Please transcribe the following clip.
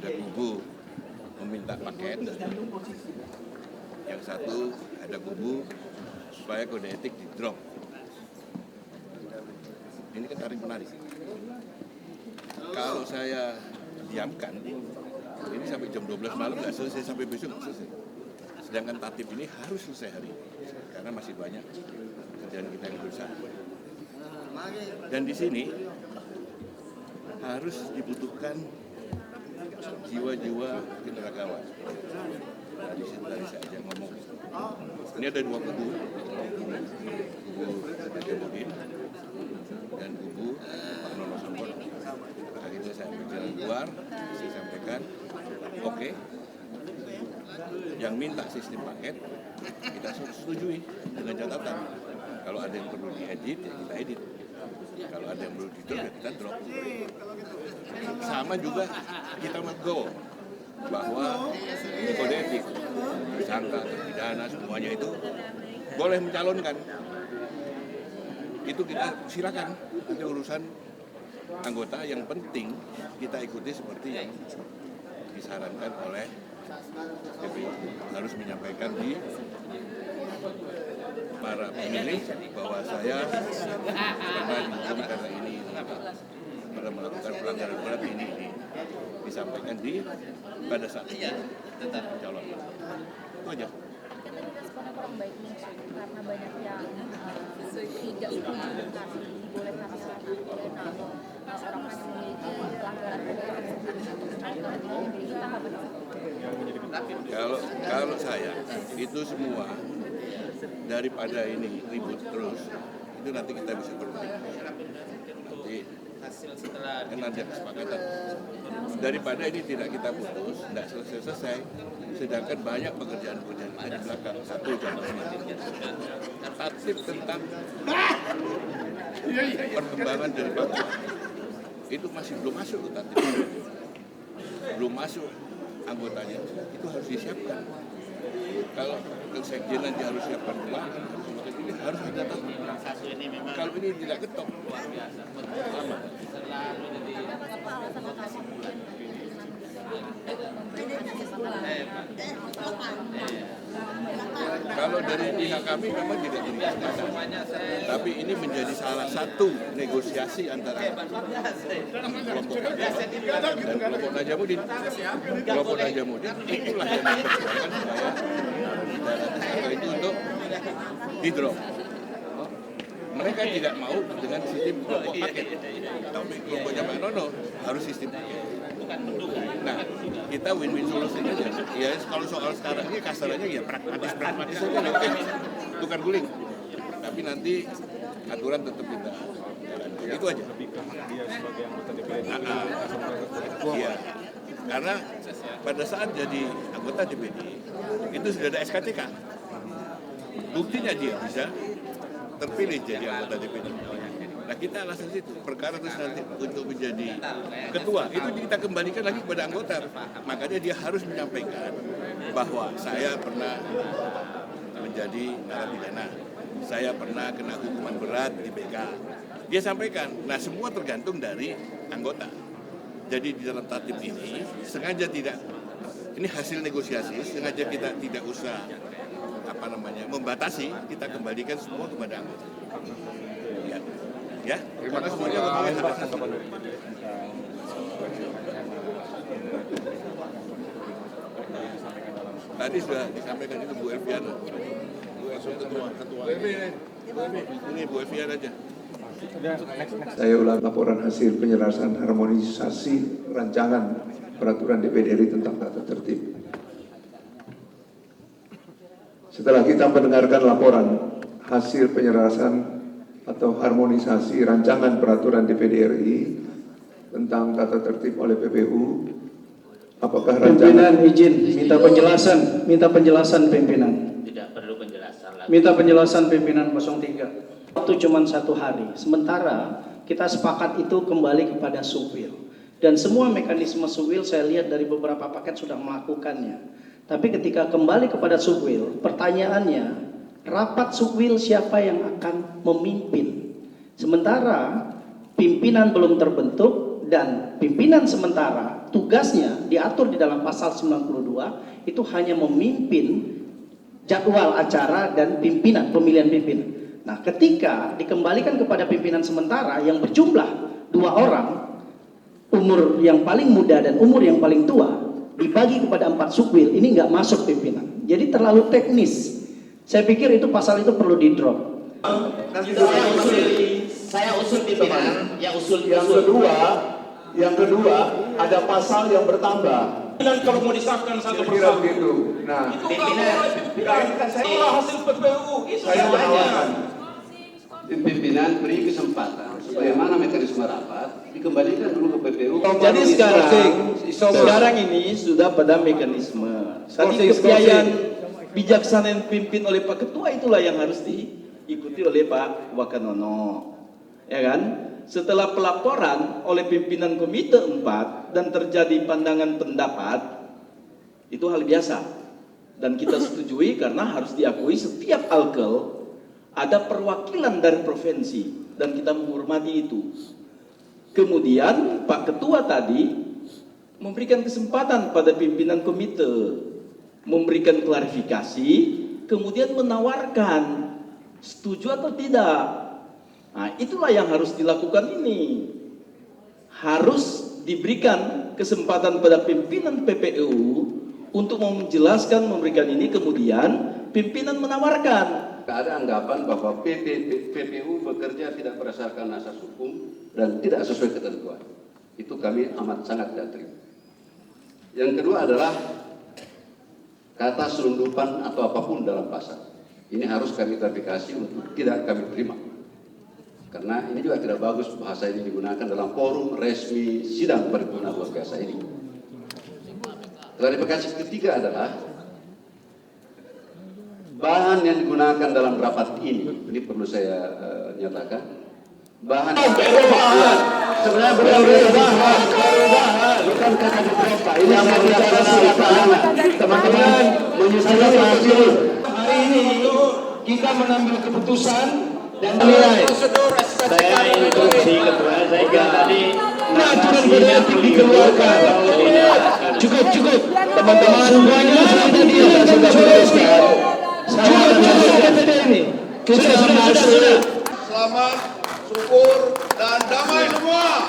ada kubu meminta paket, yang satu ada kubu supaya kode etik di drop. Ini kan tarik menarik. Kalau saya diamkan, ini sampai jam 12 malam nggak selesai, sampai besok nggak selesai. Sedangkan tatip ini harus selesai hari ini, karena masih banyak kerjaan kita yang berusaha. Dan di sini harus dibutuhkan jiwa-jiwa kenegarawan. Tadi saya aja ngomong. Ini ada dua kubu Jamuddin dan kubu Pak Nono Sampono. Akhirnya saya berjalan keluar, saya sampaikan, oke, yang minta sistem paket kita setujui dengan catatan. Kalau ada yang perlu diedit, ya kita edit. Kalau ada yang perlu di-drop, ya kita drop. Sama juga kita go bahwa kode etik, tersangka, terpidana, semuanya itu boleh mencalonkan. Itu kita silakan, nanti urusan anggota. Yang penting kita ikuti seperti yang disarankan oleh KPU, harus menyampaikan di para pemilih bahwa saya pernah dihukum karena ini, pernah melakukan pelanggaran berat ini disampaikan pada saat calon. Itu aja. Kurang baik karena banyak yang tidak setuju dengan dibolehkan narapidana atau orang yang memiliki pelanggaran kalau saya itu semua daripada ini ribut terus, itu nanti kita bisa berhenti. Nanti kan ada kesepakatan. Daripada ini tidak kita putus, tidak selesai-selesai, sedangkan banyak pekerjaan-pekerjaan kita di belakang. Satu contohnya, tatip tentang perkembangan dari Papua. Itu masih belum masuk ke tatip. Belum masuk anggotanya, itu harus disiapkan. Kalau sekjen nanti harus siapkan keuangan, ini harus ada tatip. Kalau ini tidak ketok, lama. Kalau dari pihak kami memang tidak dibicarakan, tapi ini menjadi salah satu negosiasi antara kelompok dan kelompok Najamuddin. Kelompok Najamuddin itulah yang memperjuangkan supaya itu untuk di-drop. Mereka tidak mau dengan sistem kelompok paket, tapi kelompoknya Pak Nono harus sistem paket. Nah, kita win-win solusi aja. Ya, kalau soal sekarang ini kasarannya ya pragmatis saja, oke, tukar guling. Tapi nanti aturan tetap kita jalankan. Itu aja. Iya, karena pada saat jadi anggota DPD itu sudah ada SKCK. Buktinya dia bisa terpilih jadi anggota DPD. Nah, kita alasan situ, perkara terus nanti untuk menjadi ketua, itu kita kembalikan lagi kepada anggota. Makanya dia harus menyampaikan bahwa saya pernah menjadi narapidana, saya pernah kena hukuman berat di BK. Dia sampaikan, nah semua tergantung dari anggota. Jadi di dalam tatip ini, sengaja tidak, ini hasil negosiasi, sengaja kita tidak usah membatasi, kita kembalikan semua kepada anggota. Ya, terima kasih semuanya. Tadi sudah disampaikan itu Bu Elviana. Ketua. Ini Bu Elviana aja. Saya ulang laporan hasil penyelesaian harmonisasi rancangan peraturan DPD RI tentang tata tertib. Setelah kita mendengarkan laporan hasil penyelesaian atau harmonisasi rancangan peraturan DPD RI tentang tata tertib oleh PPU, apakah rancangan... Pimpinan izin minta penjelasan pimpinan. Tidak perlu penjelasan lagi. Minta penjelasan pimpinan 03. Waktu cuma 1 hari, sementara kita sepakat itu kembali kepada Sukwil. Dan semua mekanisme Sukwil saya lihat dari beberapa paket sudah melakukannya. Tapi ketika kembali kepada Sukwil, pertanyaannya, rapat Sukwil siapa yang akan memimpin? Sementara pimpinan belum terbentuk dan pimpinan sementara tugasnya diatur di dalam pasal 92 itu hanya memimpin jadwal acara dan pimpinan, pemilihan pimpinan. Nah, ketika dikembalikan kepada pimpinan sementara yang berjumlah 2 orang, umur yang paling muda dan umur yang paling tua, dibagi kepada 4 sukwil, ini nggak masuk pimpinan. Jadi terlalu teknis. Saya pikir itu pasal itu perlu di-drop. Saya usul pimpinan, Yang kedua, ada pasal yang bertambah. Dan kalau mau disahkan satu Kira-kira persatu, begitu. Nah, itu kan saya hasil PPU. Itu saya menawarkan. pimpinan beri kesempatan sebagaimana mekanisme rapat dikembalikan dulu ke PPU. Jadi sekarang ini sudah pada mekanisme. Tadi kebiayaan bijaksana yang dipimpin oleh Pak Ketua itulah yang harus diikuti oleh Pak Wakanono, ya kan? Setelah pelaporan oleh pimpinan Komite 4 dan terjadi pandangan pendapat, itu hal biasa dan kita setujui karena harus diakui setiap alkel ada perwakilan dari provinsi dan kita menghormati itu. Kemudian Pak Ketua tadi memberikan kesempatan pada pimpinan komite, memberikan klarifikasi, kemudian menawarkan setuju atau tidak. Nah, itulah yang harus dilakukan ini. Harus diberikan kesempatan pada pimpinan PPU untuk menjelaskan, memberikan ini, kemudian pimpinan menawarkan. Ada anggapan bahwa PPU bekerja tidak berdasarkan asas hukum dan tidak sesuai ketentuan. Itu kami amat sangat tidak terima. Yang kedua adalah kata selundupan atau apapun dalam pasal. Ini harus kami klarifikasi untuk tidak kami terima. Karena ini juga tidak bagus bahasa ini digunakan dalam forum resmi sidang paripurna luar biasa ini. Klarifikasi ketiga adalah bahan yang digunakan dalam rapat ini perlu saya nyatakan. Bahan sebenarnya perubahan bukan kata diperintah. Ini yang bicara teman-teman menyusun hasil. Hari ini kita mengambil keputusan dan prosedur saya instruksi ketua saya tadi aturan kode etik dikeluarkan. Cukup teman-teman, semuanya sudah bereskan. Selamat, syukur, dan damai semua.